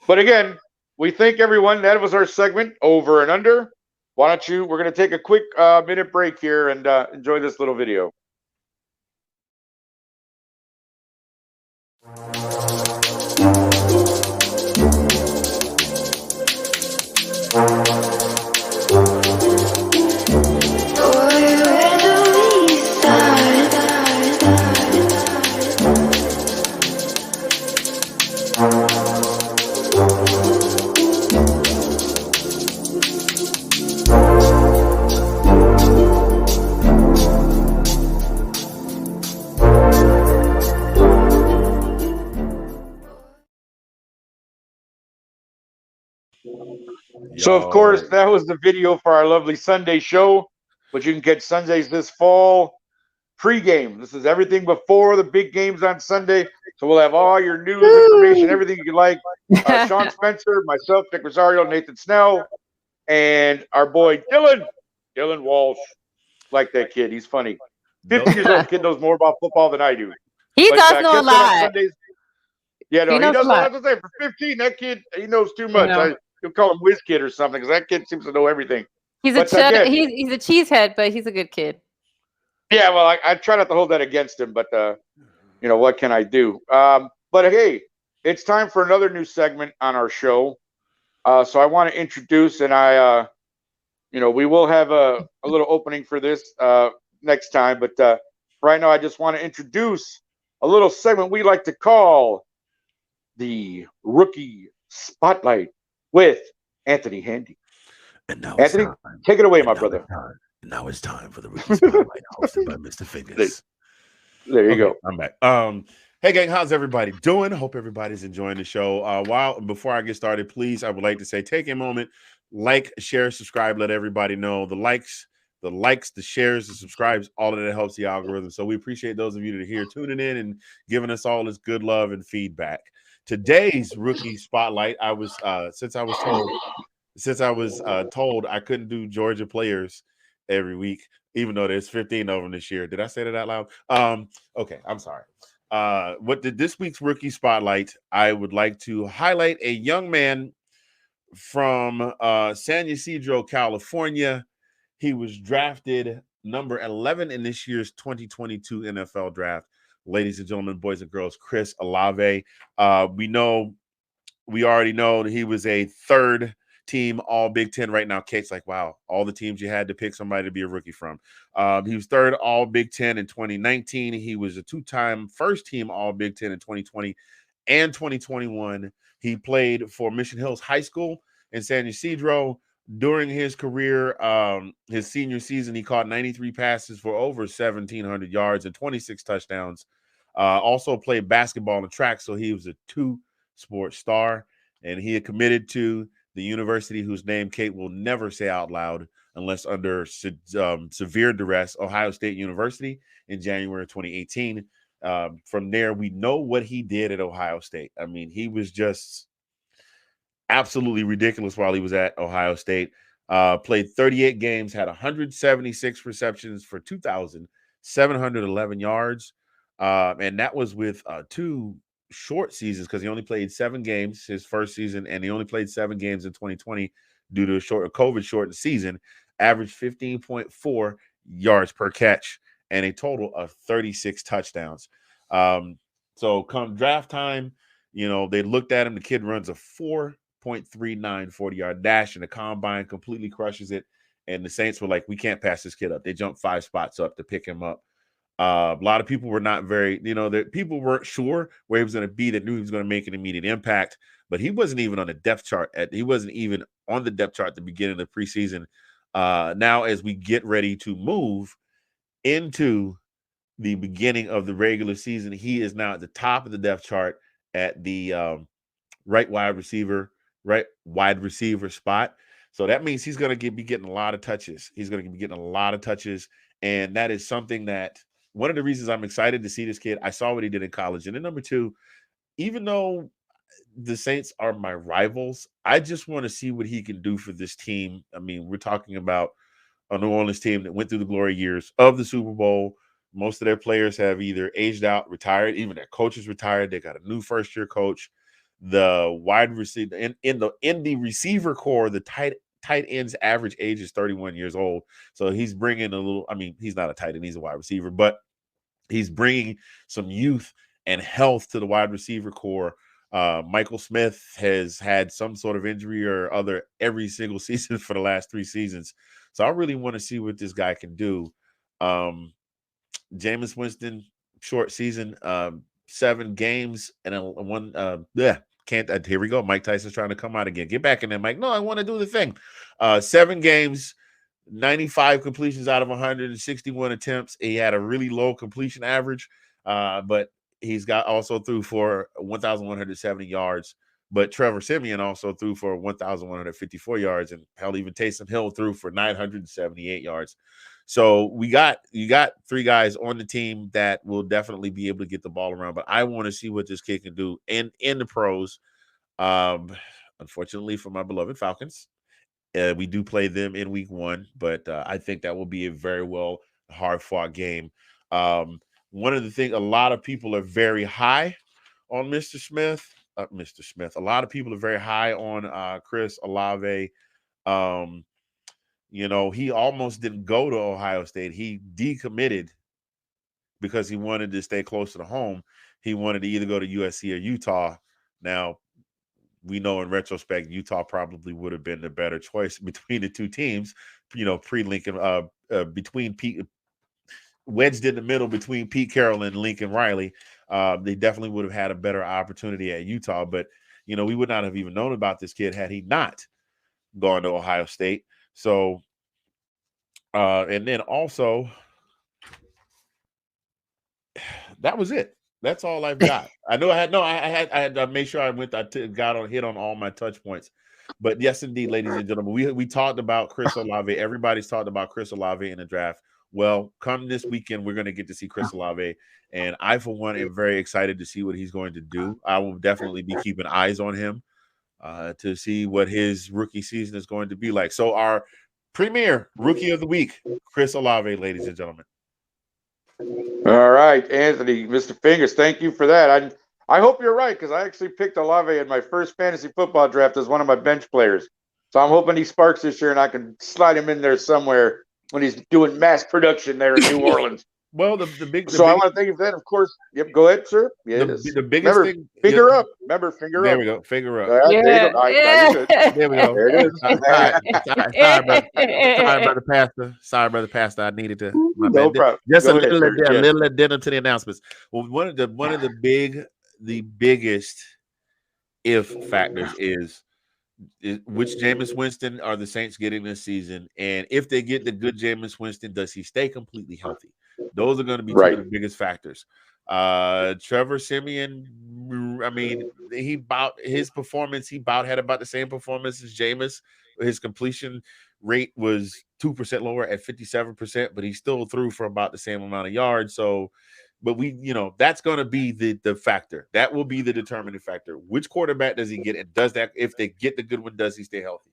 But again, we thank everyone. That was our segment over and under. Why don't you? We're going to take a quick minute break here and enjoy this little video. So, of course, Yo, that was the video for our lovely Sunday show, but you can catch Sundays this fall pregame. This is everything before the big games on Sunday. So we'll have all your news, information, Woo! everything you like. Sean Spencer, myself, Nick Rosario, Nathan Snell, and our boy Dylan Walsh. Like that kid. He's funny. no, 15 years old. The kid knows more about football than I do. He But does know a catch that on lot. Sundays. Yeah, He no, he knows a does know. lot. That's what I'm saying. For 15, that kid, he knows too You much. know, You'll call him Whiz Kid or something because that kid seems to know everything. he's a But cheddar. again, He's a cheesehead, but he's a good kid. yeah, well, I try not to hold that against him, but what can I do? But hey, it's time for another new segment on our show. So I want to introduce, and we will have a little opening for this next time. But right now, I just want to introduce a little segment we like to call the Rookie Spotlight with Anthony Handy. and now it's Anthony, time. take it away, And my now brother. it's time. And now it's time for the Rookie Spotlight, hosted by Mr. there, Fingers. there you Okay, go. I'm back. Hey gang, how's everybody doing? Hope everybody's enjoying the show. While before I get started, please, I would like to say, take a moment, like, share, subscribe, let everybody know the shares, the subscribes, all of that helps the algorithm. So we appreciate those of you that are here tuning in and giving us all this good love and feedback. Today's rookie spotlight, I was told I couldn't do Georgia players every week, even though there's 15 of them this year. Did I say that out loud? Okay, I'm sorry. What did this week's rookie spotlight? I would like to highlight a young man from San Ysidro, California. He was drafted number 11 in this year's 2022 NFL draft. Ladies and gentlemen, boys and girls, Chris Olave. We already know that he was a third team all Big Ten right now. Kate's like, wow, all the teams you had to pick somebody to be a rookie from. He was third all Big Ten in 2019. He was a two-time first team all Big Ten in 2020 and 2021. He played for Mission Hills High School in San Ysidro. During his career, his senior season, he caught 93 passes for over 1,700 yards and 26 touchdowns. Also played basketball and track, so he was a two-sport star, and he had committed to the university whose name Kate will never say out loud unless under severe duress, Ohio State University, in January of 2018. From there, we know what he did at Ohio State. I mean, he was just absolutely ridiculous while he was at Ohio State. Played 38 games, had 176 receptions for 2,711 yards. And that was with two short seasons because he only played 7 games his first season, and he only played 7 games in 2020 due to a COVID shortened season. Averaged 15.4 yards per catch and a total of 36 touchdowns. So come draft time, they looked at him. The kid runs a 4.39 40-yard dash, and the combine completely crushes it. And the Saints were like, we can't pass this kid up. They jumped 5 spots up to pick him up. A lot of people were not very, people weren't sure where he was going to be. That knew he was going to make an immediate impact, but he wasn't even on the depth chart. He wasn't even on the depth chart at the beginning of the preseason. Now, as we get ready to move into the beginning of the regular season, he is now at the top of the depth chart at the right wide receiver spot. So that means he's going to be getting a lot of touches. And that is something that one of the reasons I'm excited to see this kid. I saw what he did in college. And then number two, even though the Saints are my rivals, I just want to see what he can do for this team. I mean, we're talking about a New Orleans team that went through the glory years of the Super Bowl. Most of their players have either aged out, retired, even their coaches retired. They got a new first-year coach. the wide receiver in the receiver core, the tight end's average age is 31 years old. So he's bringing a little. I mean, he's not a tight end; he's a wide receiver, but he's bringing some youth and health to the wide receiver core. Michael Smith has had some sort of injury or other every single season for the last 3 seasons. So I really want to see what this guy can do. Jameis Winston, short season, 7 games and one. Can't. Here we go. Mike Tyson's trying to come out again. Get back in there, Mike. No, I want to do the thing. 7 games, 95 completions out of 161 attempts. He had a really low completion average, but he's got also threw for 1,170 yards. But Trevor Siemian also threw for 1,154 yards, and hell, even Taysom Hill threw for 978 yards. So you got 3 guys on the team that will definitely be able to get the ball around. But I want to see what this kid can do in the pros. Unfortunately for my beloved Falcons, we do play them in week 1, but I think that will be a very hard-fought game. One of the things, a lot of people are very high on Mr. Smith. A lot of people are very high on Chris Olave. He almost didn't go to Ohio State. He decommitted because he wanted to stay closer to home. He wanted to either go to USC or Utah. Now, we know in retrospect, Utah probably would have been the better choice between the 2 teams, pre-Lincoln, between Pete, wedged in the middle between Pete Carroll and Lincoln Riley. They definitely would have had a better opportunity at Utah, but, we would not have even known about this kid had he not gone to Ohio State. So, and then also, that was it. That's all I've got. I know I had to make sure I hit on all my touch points. But yes, indeed, ladies and gentlemen, we talked about Chris Olave. Everybody's talked about Chris Olave in the draft. Well, come this weekend, we're going to get to see Chris Olave. And I, for one, am very excited to see what he's going to do. I will definitely be keeping eyes on him to see what his rookie season is going to be like. So our premier rookie of the week, Chris Olave, ladies and gentlemen. All right, Anthony, Mr. Fingers, thank you for that. I hope you're right, because I actually picked Olave in my first fantasy football draft as one of my bench players. So I'm hoping he sparks this year and I can slide him in there somewhere when he's doing mass production there in New Orleans. Well, I want to thank you for that, of course. Yep, go ahead, sir. Yeah, the biggest thing. Finger up. Remember, finger there up. We go. Finger up. There you go. There we go. There it is. Sorry, brother pastor. I needed to. No problem. Just a little addendum to the announcements. Well, one of the biggest if factors is which Jameis Winston are the Saints getting this season, and if they get the good Jameis Winston, does he stay completely healthy? Those are going to be 2 of the biggest factors. Trevor Siemian, I mean, he had about the same performance as Jameis. His completion rate was 2% lower at 57%, but he still threw for about the same amount of yards. So, but that's going to be the factor. That will be the determining factor. Which quarterback does he get? And does that, if they get the good one, does he stay healthy?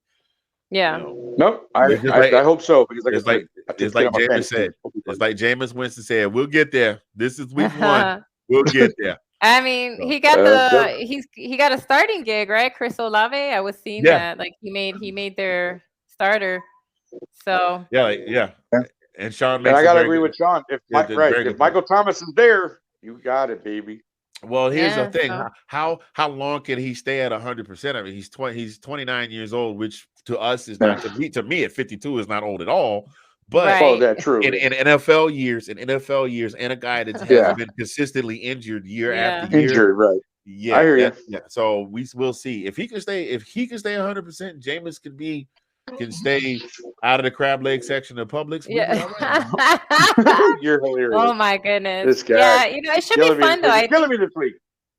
Yeah. Nope. I hope so. Because it's like Jameis said. It's like Jameis Winston said, we'll get there. This is week 1. We'll get there. I mean, he got he got a starting gig, right? Chris Olave. I was seeing that. Like he made their starter. So yeah. And Sean makes. And I gotta agree with Sean. If Michael Thomas is there, you got it, baby. Well, here's the thing: how long can he stay at 100%? I mean, he's 29 years old, which to us is not to me at 52 is not old at all. But that's true. In NFL years, and a guy that has been consistently injured year after year, injured, right? Yeah, I hear you. Yeah. So we'll see if he can stay. If he can stay 100%, Jameis can stay out of the crab leg section of Publix. Yeah. You're hilarious. Oh my goodness. This guy. Yeah, it should be fun though. Killing me this week.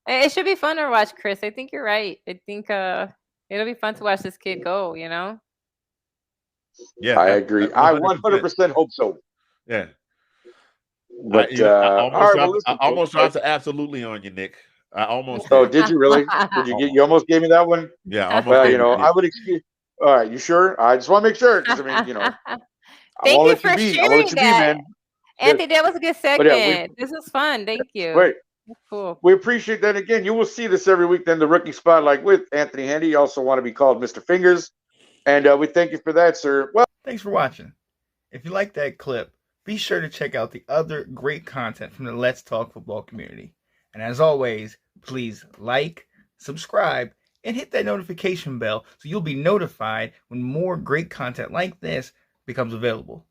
It should be fun to watch, Chris. I think you're right. I think it'll be fun to watch this kid go, Yeah, I agree. I 100% hope so. Yeah. But I almost dropped to absolutely on you, Nick. I almost. Oh, did you really? You almost gave me that one? Yeah. Well, I would excuse. All right, you sure? I just want to make sure because I mean, Thank you for sharing that, man. Anthony, that was a good segment. This was fun. Thank you. Wait, Cool. We appreciate that. Again, you will see this every week. Then the Rookie Spotlight with Anthony Handy. You also want to be called Mr. Fingers. And we thank you for that, sir. Well, thanks for watching. If you like that clip, be sure to check out the other great content from the Let's Talk Football community. And as always, please like, subscribe, and hit that notification bell so you'll be notified when more great content like this becomes available.